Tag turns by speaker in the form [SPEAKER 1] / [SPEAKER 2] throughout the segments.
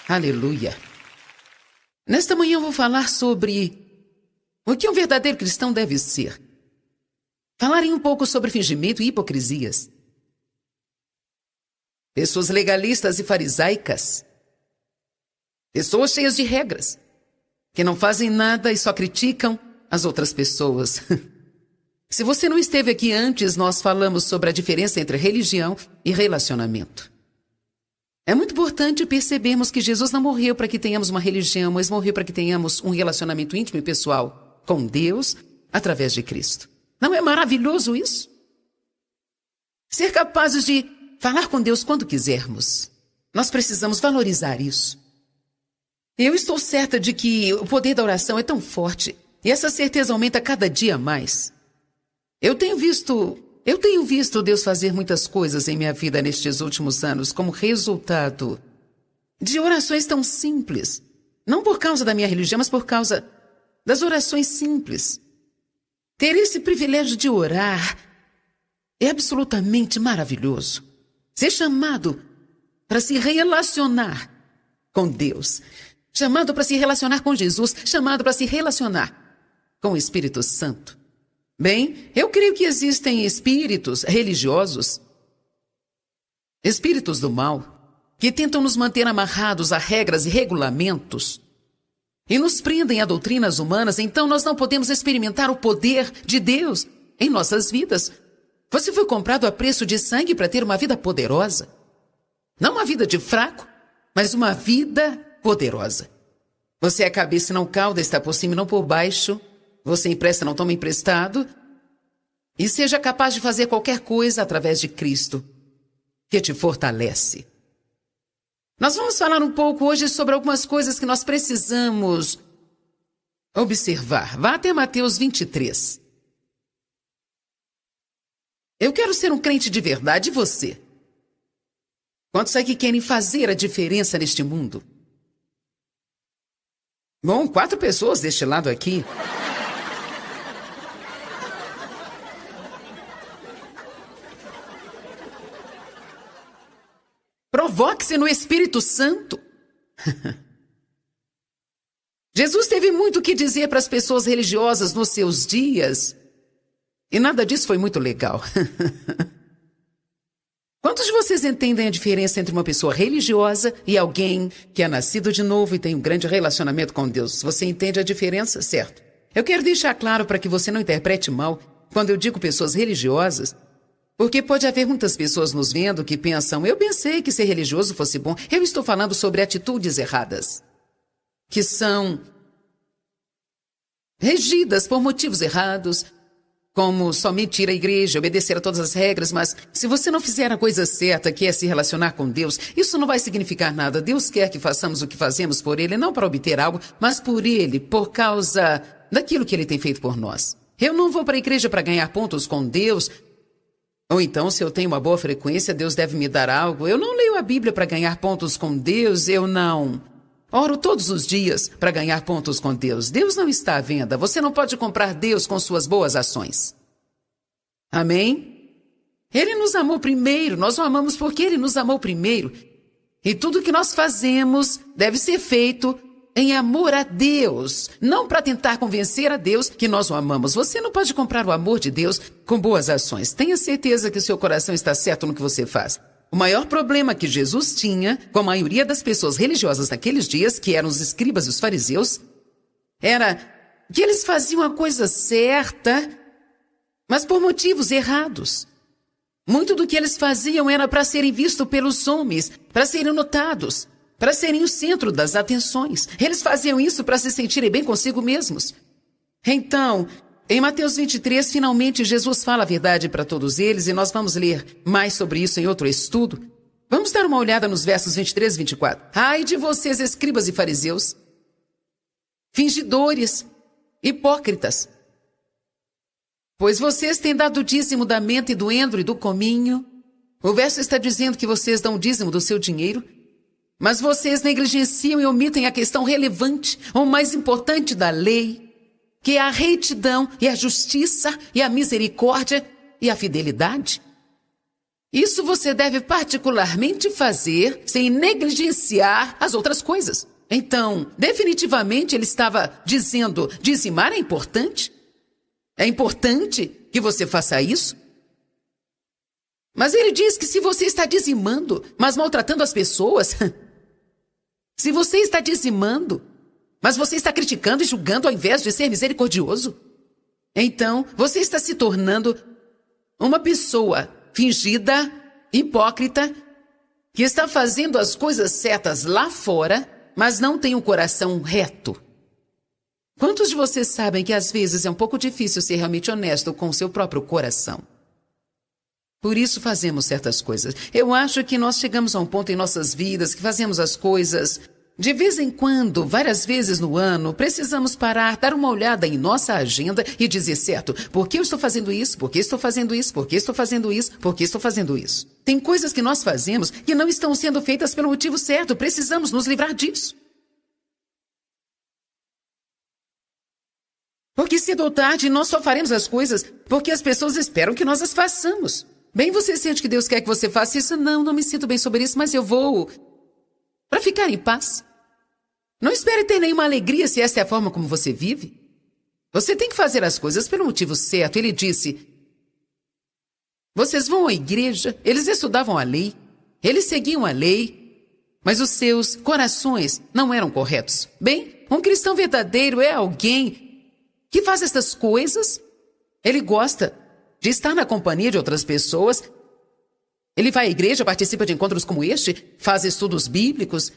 [SPEAKER 1] Aleluia. Nesta manhã eu vou falar sobre o que um verdadeiro cristão deve ser. Falarei um pouco sobre fingimento e hipocrisias. Pessoas legalistas e farisaicas. Pessoas cheias de regras, que não fazem nada e só criticam as outras pessoas. Se você não esteve aqui antes, nós falamos sobre a diferença entre religião e relacionamento. É muito importante percebermos que Jesus não morreu para que tenhamos uma religião, mas morreu para que tenhamos um relacionamento íntimo e pessoal com Deus através de Cristo. Não é maravilhoso isso? Ser capazes de falar com Deus quando quisermos. Nós precisamos valorizar isso. Eu estou certa de que o poder da oração é tão forte e essa certeza aumenta cada dia mais. Eu tenho visto Deus fazer muitas coisas em minha vida nestes últimos anos como resultado de orações tão simples. Não por causa da minha religião, mas por causa das orações simples. Ter esse privilégio de orar é absolutamente maravilhoso. Ser chamado para se relacionar com Deus, chamado para se relacionar com Jesus, chamado para se relacionar com o Espírito Santo. Bem, eu creio que existem espíritos religiosos, espíritos do mal, que tentam nos manter amarrados a regras e regulamentos e nos prendem a doutrinas humanas, então nós não podemos experimentar o poder de Deus em nossas vidas. Você foi comprado a preço de sangue para ter uma vida poderosa. Não uma vida de fraco, mas uma vida poderosa. Você é a cabeça e não cauda, está por cima e não por baixo. Você empresta, não toma emprestado. E seja capaz de fazer qualquer coisa através de Cristo, que te fortalece. Nós vamos falar um pouco hoje sobre algumas coisas que nós precisamos observar. Vá até Mateus 23. Eu quero ser um crente de verdade, e você? Quantos aqui querem fazer a diferença neste mundo? Bom, 4 pessoas deste lado aqui. Provoque-se no Espírito Santo. Jesus teve muito o que dizer para as pessoas religiosas nos seus dias. E nada disso foi muito legal. Quantos de vocês entendem a diferença entre uma pessoa religiosa e alguém que é nascido de novo e tem um grande relacionamento com Deus? Você entende a diferença? Certo. Eu quero deixar claro para que você não interprete mal quando eu digo pessoas religiosas, porque pode haver muitas pessoas nos vendo que pensam, eu pensei que ser religioso fosse bom. Eu estou falando sobre atitudes erradas, que são regidas por motivos errados, como somente ir à igreja, obedecer a todas as regras, mas se você não fizer a coisa certa, que é se relacionar com Deus, isso não vai significar nada. Deus quer que façamos o que fazemos por Ele, não para obter algo, mas por Ele, por causa daquilo que Ele tem feito por nós. Eu não vou para a igreja para ganhar pontos com Deus, ou então, se eu tenho uma boa frequência, Deus deve me dar algo. Eu não leio a Bíblia para ganhar pontos com Deus, eu não oro todos os dias para ganhar pontos com Deus. Deus não está à venda. Você não pode comprar Deus com suas boas ações. Amém? Ele nos amou primeiro, nós o amamos porque Ele nos amou primeiro. E tudo que nós fazemos deve ser feito em amor a Deus, não para tentar convencer a Deus que nós o amamos. Você não pode comprar o amor de Deus com boas ações. Tenha certeza que o seu coração está certo no que você faz. O maior problema que Jesus tinha com a maioria das pessoas religiosas naqueles dias, que eram os escribas e os fariseus, era que eles faziam a coisa certa, mas por motivos errados. Muito do que eles faziam era para serem vistos pelos homens, para serem notados, para serem o centro das atenções. Eles faziam isso para se sentirem bem consigo mesmos. Então, em Mateus 23, finalmente Jesus fala a verdade para todos eles e nós vamos ler mais sobre isso em outro estudo. Vamos dar uma olhada nos versos 23 e 24. Ai de vocês, escribas e fariseus, fingidores, hipócritas, pois vocês têm dado o dízimo da menta e do endro e do cominho. O verso está dizendo que vocês dão o dízimo do seu dinheiro, mas vocês negligenciam e omitem a questão relevante, ou mais importante da lei, que é a retidão e a justiça e a misericórdia e a fidelidade. Isso você deve particularmente fazer sem negligenciar as outras coisas. Então, definitivamente ele estava dizendo, dizimar é importante? É importante que você faça isso? Mas ele diz que se você está dizimando, mas maltratando as pessoas, se você está dizimando, mas você está criticando e julgando ao invés de ser misericordioso, então você está se tornando uma pessoa fingida, hipócrita, que está fazendo as coisas certas lá fora, mas não tem um coração reto. Quantos de vocês sabem que às vezes é um pouco difícil ser realmente honesto com o seu próprio coração? Por isso fazemos certas coisas. Eu acho que nós chegamos a um ponto em nossas vidas que fazemos as coisas de vez em quando, várias vezes no ano, precisamos parar, dar uma olhada em nossa agenda e dizer, certo, por que eu estou fazendo isso? Por que estou fazendo isso? Por que estou fazendo isso? Por que estou fazendo isso? Tem coisas que nós fazemos que não estão sendo feitas pelo motivo certo. Precisamos nos livrar disso. Porque cedo ou tarde nós só faremos as coisas porque as pessoas esperam que nós as façamos. Bem, você sente que Deus quer que você faça isso? Não me sinto bem sobre isso, mas eu vou para ficar em paz. Não espere ter nenhuma alegria se essa é a forma como você vive. Você tem que fazer as coisas pelo motivo certo. Ele disse, vocês vão à igreja, eles estudavam a lei, eles seguiam a lei, mas os seus corações não eram corretos. Bem, um cristão verdadeiro é alguém que faz essas coisas. Ele gosta de estar na companhia de outras pessoas. Ele vai à igreja, participa de encontros como este, faz estudos bíblicos.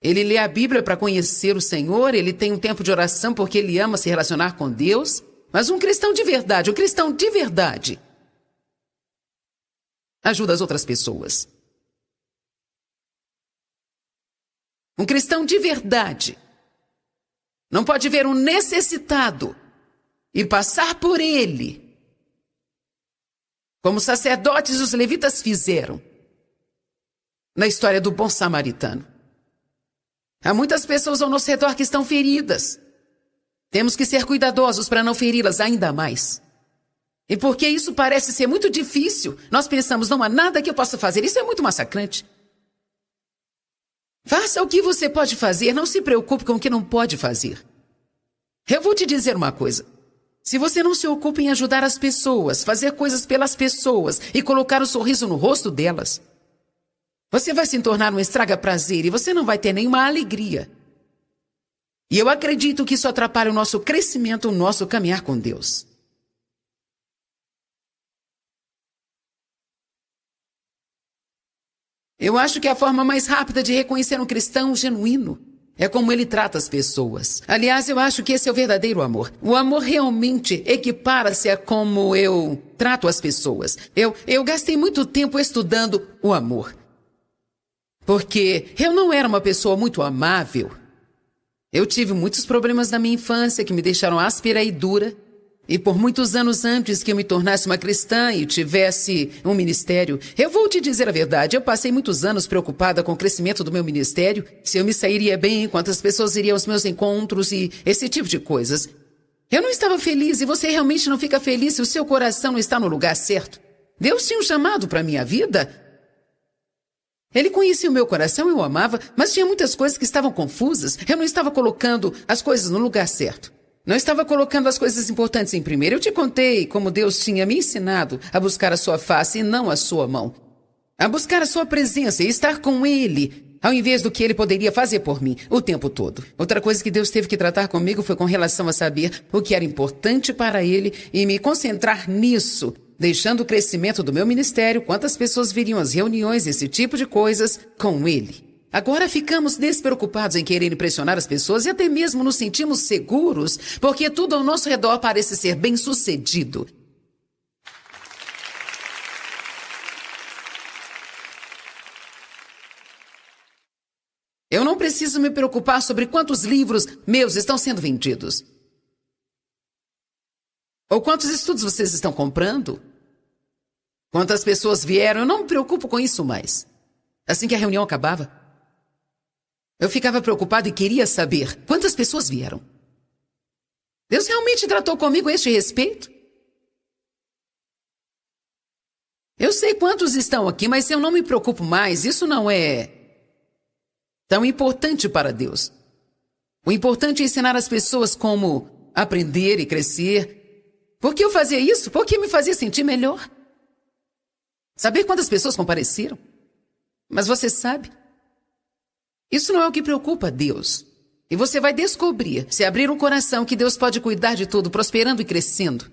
[SPEAKER 1] Ele lê a Bíblia para conhecer o Senhor, ele tem um tempo de oração porque ele ama se relacionar com Deus. Mas um cristão de verdade, ajuda as outras pessoas. Um cristão de verdade não pode ver um necessitado e passar por ele, como os sacerdotes e os levitas fizeram na história do bom samaritano. Há muitas pessoas ao nosso redor que estão feridas. Temos que ser cuidadosos para não feri-las ainda mais. E porque isso parece ser muito difícil, nós pensamos, não há nada que eu possa fazer. Isso é muito massacrante. Faça o que você pode fazer, não se preocupe com o que não pode fazer. Eu vou te dizer uma coisa. Se você não se ocupa em ajudar as pessoas, fazer coisas pelas pessoas e colocar um sorriso no rosto delas, você vai se tornar um estraga-prazer e você não vai ter nenhuma alegria. E eu acredito que isso atrapalha o nosso crescimento, o nosso caminhar com Deus. Eu acho que a forma mais rápida de reconhecer um cristão genuíno é como ele trata as pessoas. Aliás, eu acho que esse é o verdadeiro amor. O amor realmente equipara-se a como eu trato as pessoas. Eu gastei muito tempo estudando o amor. Porque eu não era uma pessoa muito amável. Eu tive muitos problemas na minha infância que me deixaram áspera e dura. E por muitos anos antes que eu me tornasse uma cristã e tivesse um ministério, eu vou te dizer a verdade, eu passei muitos anos preocupada com o crescimento do meu ministério, se eu me sairia bem, quantas pessoas iriam aos meus encontros e esse tipo de coisas. Eu não estava feliz e você realmente não fica feliz se o seu coração não está no lugar certo. Deus tinha um chamado para a minha vida. Ele conhecia o meu coração, eu o amava, mas tinha muitas coisas que estavam confusas. Eu não estava colocando as coisas no lugar certo. Não estava colocando as coisas importantes em primeiro. Eu te contei como Deus tinha me ensinado a buscar a sua face e não a sua mão. A buscar a sua presença e estar com Ele, ao invés do que Ele poderia fazer por mim o tempo todo. Outra coisa que Deus teve que tratar comigo foi com relação a saber o que era importante para Ele e me concentrar nisso, deixando o crescimento do meu ministério, quantas pessoas viriam às reuniões, esse tipo de coisas, com Ele. Agora ficamos despreocupados em querer impressionar as pessoas e até mesmo nos sentimos seguros, porque tudo ao nosso redor parece ser bem-sucedido. Eu não preciso me preocupar sobre quantos livros meus estão sendo vendidos. Ou quantos estudos vocês estão comprando? Quantas pessoas vieram? Eu não me preocupo com isso mais. Assim que a reunião acabava, eu ficava preocupado e queria saber quantas pessoas vieram. Deus realmente tratou comigo a este respeito? Eu sei quantos estão aqui, mas eu não me preocupo mais. Isso não é tão importante para Deus. O importante é ensinar as pessoas como aprender e crescer. Por que eu fazia isso? Porque me fazia sentir melhor. Saber quantas pessoas compareceram. Mas você sabe, isso não é o que preocupa a Deus. E você vai descobrir, se abrir um coração, que Deus pode cuidar de tudo, prosperando e crescendo.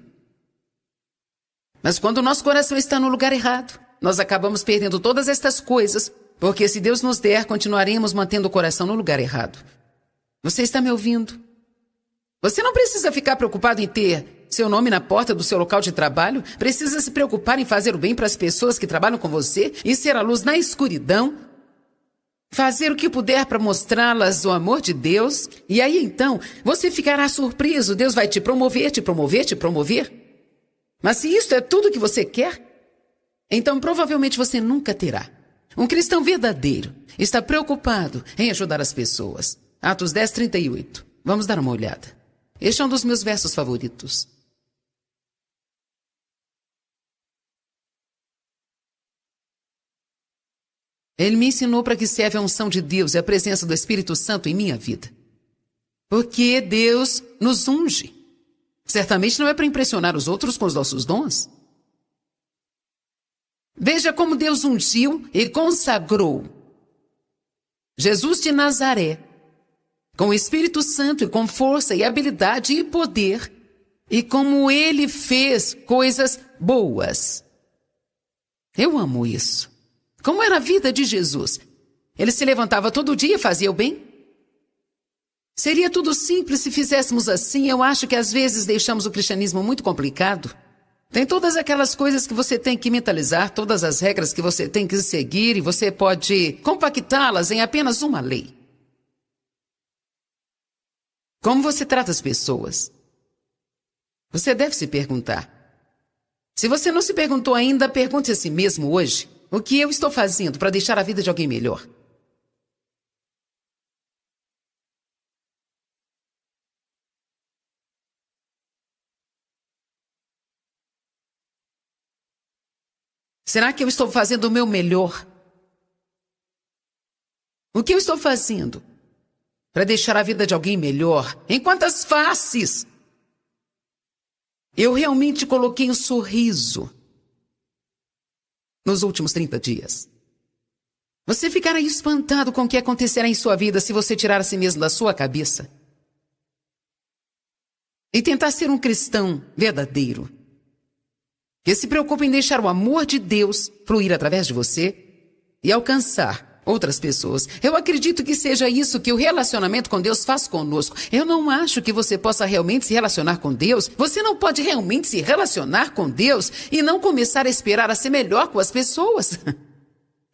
[SPEAKER 1] Mas quando o nosso coração está no lugar errado, nós acabamos perdendo todas estas coisas, porque se Deus nos der, continuaremos mantendo o coração no lugar errado. Você está me ouvindo? Você não precisa ficar preocupado em ter seu nome na porta do seu local de trabalho. Precisa se preocupar em fazer o bem para as pessoas que trabalham com você e ser a luz na escuridão. Fazer o que puder para mostrá-las o amor de Deus. E aí então, você ficará surpreso. Deus vai te promover, te promover, te promover. Mas se isto é tudo que você quer, então provavelmente você nunca terá. Um cristão verdadeiro está preocupado em ajudar as pessoas. Atos 10, 38. Vamos dar uma olhada. Este é um dos meus versos favoritos. Ele me ensinou para que serve a unção de Deus e a presença do Espírito Santo em minha vida. Porque Deus nos unge. Certamente não é para impressionar os outros com os nossos dons. Veja como Deus ungiu e consagrou Jesus de Nazaré, com o Espírito Santo e com força e habilidade e poder, e como ele fez coisas boas. Eu amo isso. Como era a vida de Jesus? Ele se levantava todo dia e fazia o bem? Seria tudo simples se fizéssemos assim. Eu acho que às vezes deixamos o cristianismo muito complicado. Tem todas aquelas coisas que você tem que mentalizar, todas as regras que você tem que seguir, e você pode compactá-las em apenas uma lei. Como você trata as pessoas? Você deve se perguntar. Se você não se perguntou ainda, pergunte a si mesmo hoje: o que eu estou fazendo para deixar a vida de alguém melhor? Será que eu estou fazendo o meu melhor? O que eu estou fazendo para deixar a vida de alguém melhor? Em quantas faces eu realmente coloquei um sorriso nos últimos 30 dias? Você ficará espantado com o que acontecerá em sua vida se você tirar a si mesmo da sua cabeça e tentar ser um cristão verdadeiro, que se preocupa em deixar o amor de Deus fluir através de você e alcançar outras pessoas. Eu acredito que seja isso que o relacionamento com Deus faz conosco. Eu não acho que você possa realmente se relacionar com Deus. Você não pode realmente se relacionar com Deus e não começar a esperar a ser melhor com as pessoas.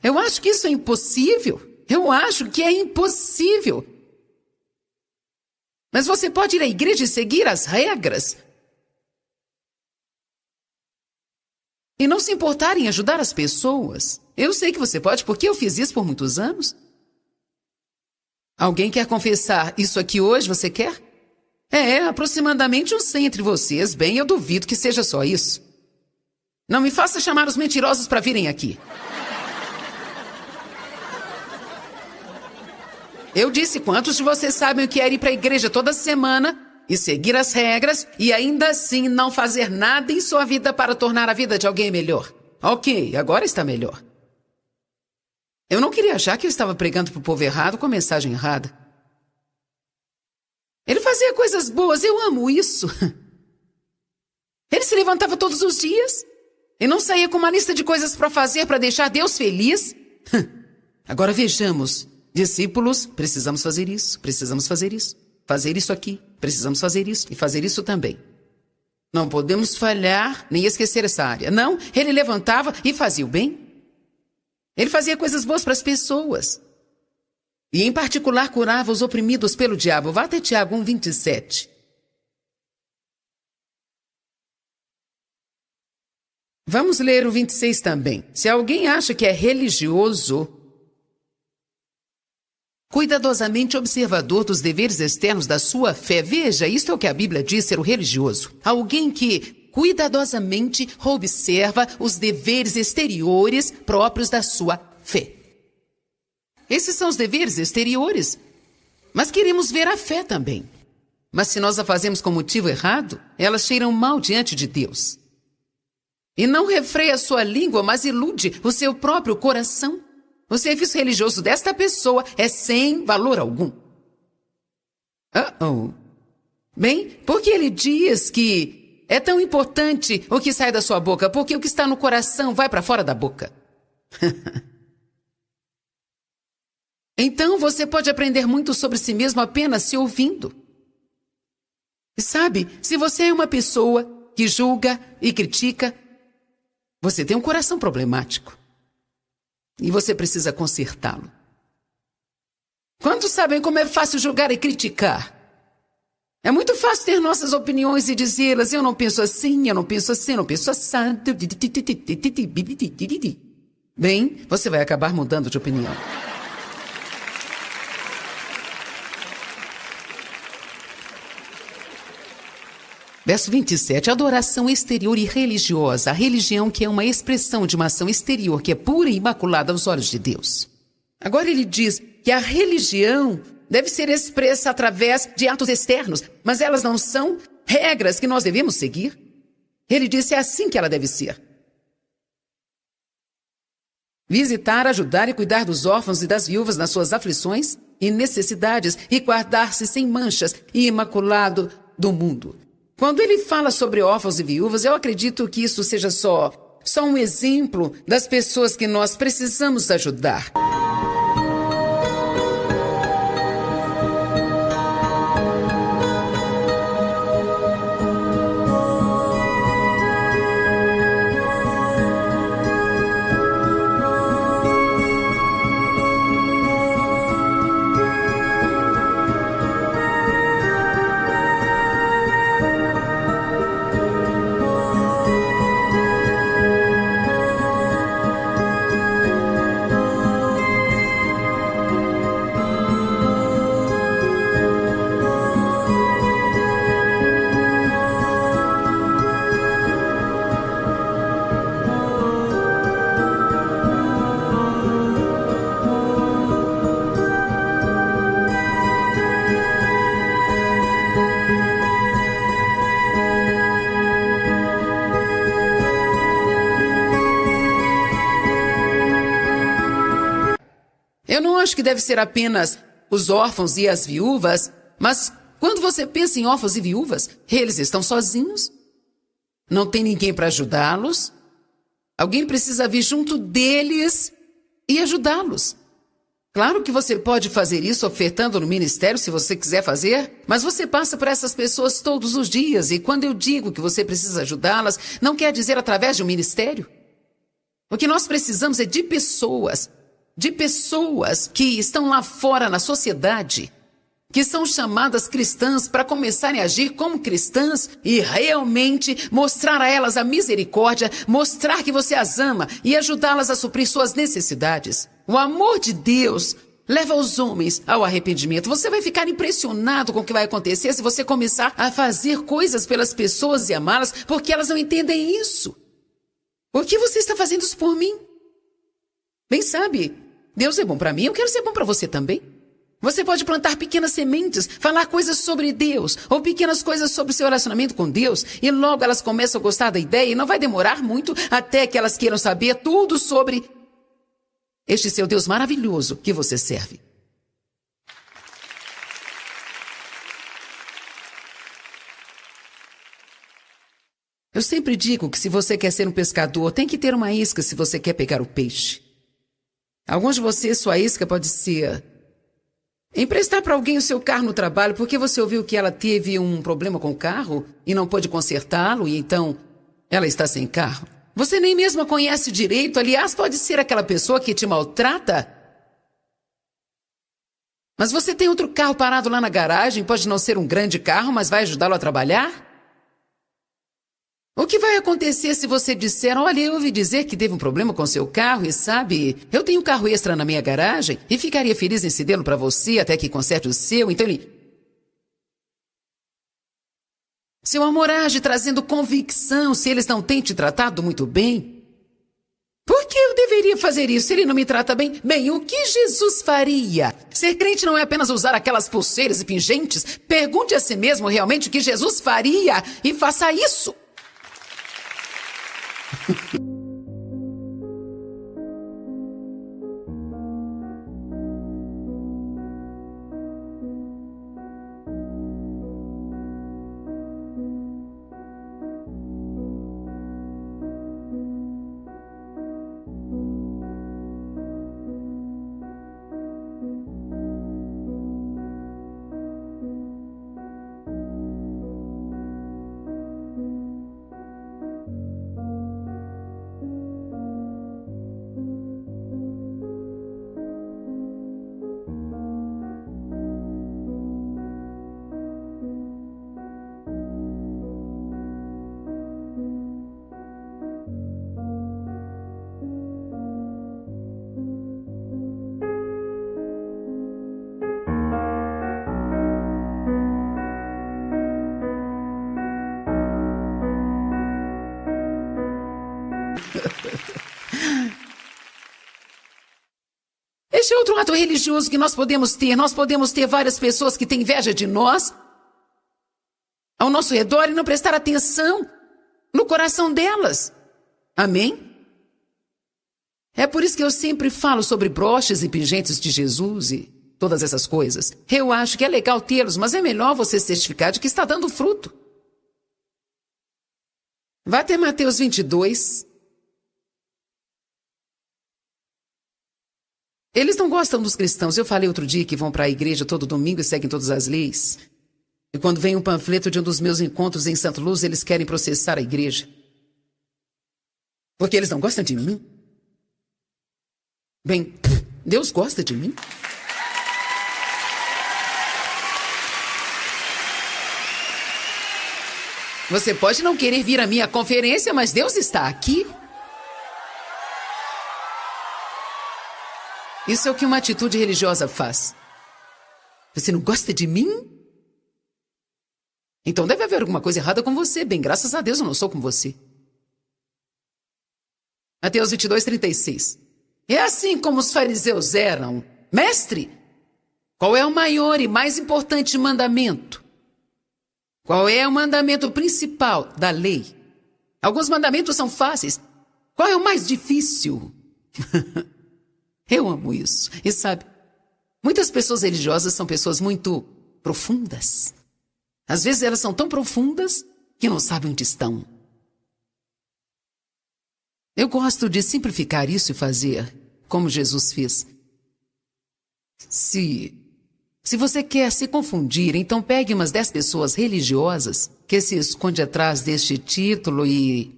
[SPEAKER 1] Eu acho que isso é impossível. Eu acho que é impossível. Mas você pode ir à igreja e seguir as regras e não se importar em ajudar as pessoas. Eu sei que você pode, porque eu fiz isso por muitos anos. Alguém quer confessar isso aqui hoje? Você quer? Aproximadamente uns 100 entre vocês. Bem, eu duvido que seja só isso. Não me faça chamar os mentirosos para virem aqui. Eu disse, quantos de vocês sabem o que é ir para a igreja toda semana e seguir as regras e ainda assim não fazer nada em sua vida para tornar a vida de alguém melhor? Ok, agora está melhor. Eu não queria achar que eu estava pregando para o povo errado com a mensagem errada. Ele fazia coisas boas, eu amo isso. Ele se levantava todos os dias e não saía com uma lista de coisas para fazer para deixar Deus feliz. Agora vejamos, discípulos, precisamos fazer isso, fazer isso aqui, precisamos fazer isso e fazer isso também. Não podemos falhar nem esquecer essa área. Não, ele levantava e fazia o bem. Ele fazia coisas boas para as pessoas. E em particular curava os oprimidos pelo diabo. Vá até Tiago 1, 27. Vamos ler o 26 também. Se alguém acha que é religioso, cuidadosamente observador dos deveres externos da sua fé. Veja, isto é o que a Bíblia diz ser o religioso. Alguém que cuidadosamente observa os deveres exteriores próprios da sua fé. Esses são os deveres exteriores. Mas queremos ver a fé também. Mas se nós a fazemos com motivo errado, elas cheiram mal diante de Deus. E não refreia sua língua, mas ilude o seu próprio coração. O serviço religioso desta pessoa é sem valor algum. Bem, porque ele diz que é tão importante o que sai da sua boca, porque o que está no coração vai para fora da boca. Então você pode aprender muito sobre si mesmo apenas se ouvindo. E sabe, se você é uma pessoa que julga e critica, você tem um coração problemático. E você precisa consertá-lo. Quantos sabem como é fácil julgar e criticar? É muito fácil ter nossas opiniões e dizê-las. Eu não penso assim, eu não penso assim, eu não penso assado. Bem, você vai acabar mudando de opinião. Verso 27, adoração exterior e religiosa. A religião que é uma expressão de uma ação exterior que é pura e imaculada aos olhos de Deus. Agora ele diz que a religião deve ser expressa através de atos externos, mas elas não são regras que nós devemos seguir. Ele disse, é assim que ela deve ser. Visitar, ajudar e cuidar dos órfãos e das viúvas nas suas aflições e necessidades e guardar-se sem manchas e imaculado do mundo. Quando ele fala sobre órfãos e viúvas, eu acredito que isso seja só um exemplo das pessoas que nós precisamos ajudar. Eu não acho que deve ser apenas os órfãos e as viúvas, mas quando você pensa em órfãos e viúvas, eles estão sozinhos, não tem ninguém para ajudá-los, alguém precisa vir junto deles e ajudá-los. Claro que você pode fazer isso ofertando no ministério se você quiser fazer, mas você passa por essas pessoas todos os dias e quando eu digo que você precisa ajudá-las, não quer dizer através de um ministério. O que nós precisamos é de pessoas que estão lá fora na sociedade, que são chamadas cristãs para começarem a agir como cristãs e realmente mostrar a elas a misericórdia, mostrar que você as ama e ajudá-las a suprir suas necessidades. O amor de Deus leva os homens ao arrependimento. Você vai ficar impressionado com o que vai acontecer se você começar a fazer coisas pelas pessoas e amá-las, porque elas não entendem isso. Por que você está fazendo isso por mim? Bem, sabe, Deus é bom para mim, eu quero ser bom para você também. Você pode plantar pequenas sementes, falar coisas sobre Deus, ou pequenas coisas sobre o seu relacionamento com Deus, e logo elas começam a gostar da ideia, e não vai demorar muito até que elas queiram saber tudo sobre este seu Deus maravilhoso que você serve. Eu sempre digo que se você quer ser um pescador, tem que ter uma isca se você quer pegar o peixe. Alguns de vocês, sua isca pode ser emprestar para alguém o seu carro no trabalho porque você ouviu que ela teve um problema com o carro e não pôde consertá-lo e então ela está sem carro. Você nem mesmo a conhece direito, aliás, pode ser aquela pessoa que te maltrata. Mas você tem outro carro parado lá na garagem, pode não ser um grande carro, mas vai ajudá-lo a trabalhar? O que vai acontecer se você disser, olha, eu ouvi dizer que teve um problema com seu carro e sabe, eu tenho um carro extra na minha garagem e ficaria feliz em cedê-lo para você até que conserte o seu, então ele... Seu amor age trazendo convicção se eles não têm te tratado muito bem. Por que eu deveria fazer isso se ele não me trata bem? Bem, o que Jesus faria? Ser crente não é apenas usar aquelas pulseiras e pingentes. Pergunte a si mesmo realmente o que Jesus faria e faça isso. Este é outro ato religioso que nós podemos ter. Nós podemos ter várias pessoas que têm inveja de nós ao nosso redor e não prestar atenção no coração delas. Amém? É por isso que eu sempre falo sobre broches e pingentes de Jesus e todas essas coisas. Eu acho que é legal tê-los, mas é melhor você certificar de que está dando fruto. Vá até Mateus 22. Eles não gostam dos cristãos. Eu falei outro dia que vão para a igreja todo domingo e seguem todas as leis. E quando vem um panfleto de um dos meus encontros em Santa Luz, eles querem processar a igreja. Porque eles não gostam de mim. Bem, Deus gosta de mim. Você pode não querer vir à minha conferência, mas Deus está aqui. Isso é o que uma atitude religiosa faz. Você não gosta de mim? Então deve haver alguma coisa errada com você. Bem, graças a Deus eu não sou como você. Mateus 22, 36. É assim como os fariseus eram. Mestre, qual é o maior e mais importante mandamento? Qual é o mandamento principal da lei? Alguns mandamentos são fáceis. Qual é o mais difícil? Eu amo isso. E sabe, muitas pessoas religiosas são pessoas muito profundas. Às vezes elas são tão profundas que não sabem onde estão. Eu gosto de simplificar isso e fazer como Jesus fez. Se você quer se confundir, então pegue umas 10 pessoas religiosas que se esconde atrás deste título e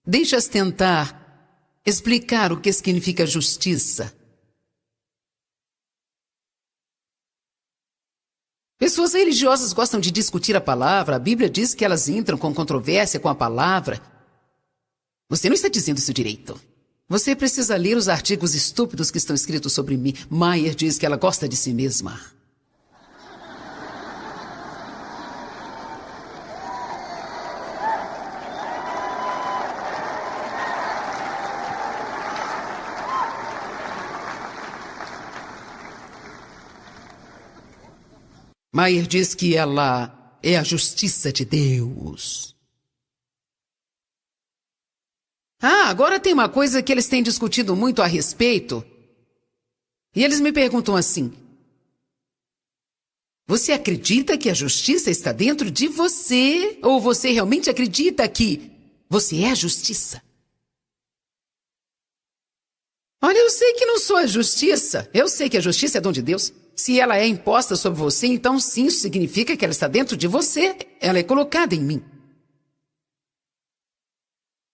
[SPEAKER 1] deixe-as tentar explicar o que significa justiça. Pessoas religiosas gostam de discutir a palavra. A Bíblia diz que elas entram com controvérsia com a palavra. Você não está dizendo isso direito. Você precisa ler os artigos estúpidos que estão escritos sobre mim. Maier diz que ela gosta de si mesma. Maier diz que ela é a justiça de Deus. Agora tem uma coisa que eles têm discutido muito a respeito. E eles me perguntam assim: você acredita que a justiça está dentro de você? Ou você realmente acredita que você é a justiça? Olha, eu sei que não sou a justiça. Eu sei que a justiça é dom de Deus. Se ela é imposta sobre você, então sim, isso significa que ela está dentro de você. Ela é colocada em mim.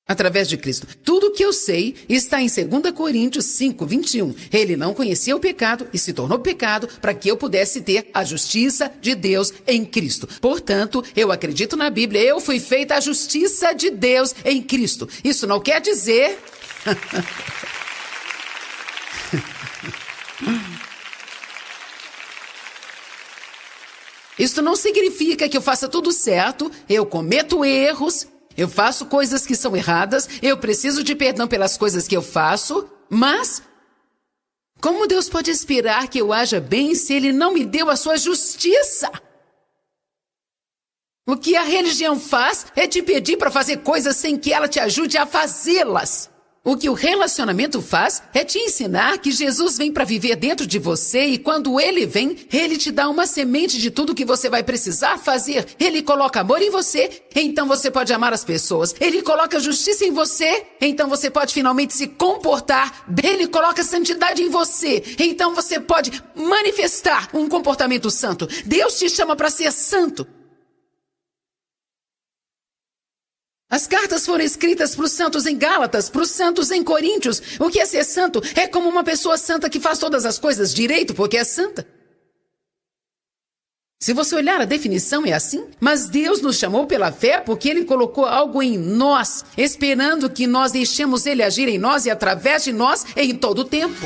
[SPEAKER 1] Através de Cristo. Tudo o que eu sei está em 2 Coríntios 5, 21. Ele não conhecia o pecado e se tornou pecado para que eu pudesse ter a justiça de Deus em Cristo. Portanto, eu acredito na Bíblia. Eu fui feita a justiça de Deus em Cristo. Isso não quer dizer... Isso não significa que eu faça tudo certo, eu cometo erros, eu faço coisas que são erradas, eu preciso de perdão pelas coisas que eu faço, mas como Deus pode esperar que eu haja bem se Ele não me deu a sua justiça? O que a religião faz é te pedir para fazer coisas sem que ela te ajude a fazê-las. O que o relacionamento faz é te ensinar que Jesus vem para viver dentro de você e quando Ele vem, Ele te dá uma semente de tudo que você vai precisar fazer. Ele coloca amor em você, então você pode amar as pessoas. Ele coloca justiça em você, então você pode finalmente se comportar. Ele coloca santidade em você, então você pode manifestar um comportamento santo. Deus te chama para ser santo. As cartas foram escritas para os santos em Gálatas, para os santos em Coríntios. O que é ser santo? É como uma pessoa santa que faz todas as coisas direito porque é santa. Se você olhar a definição é assim, mas Deus nos chamou pela fé porque Ele colocou algo em nós, esperando que nós deixemos Ele agir em nós e através de nós em todo o tempo.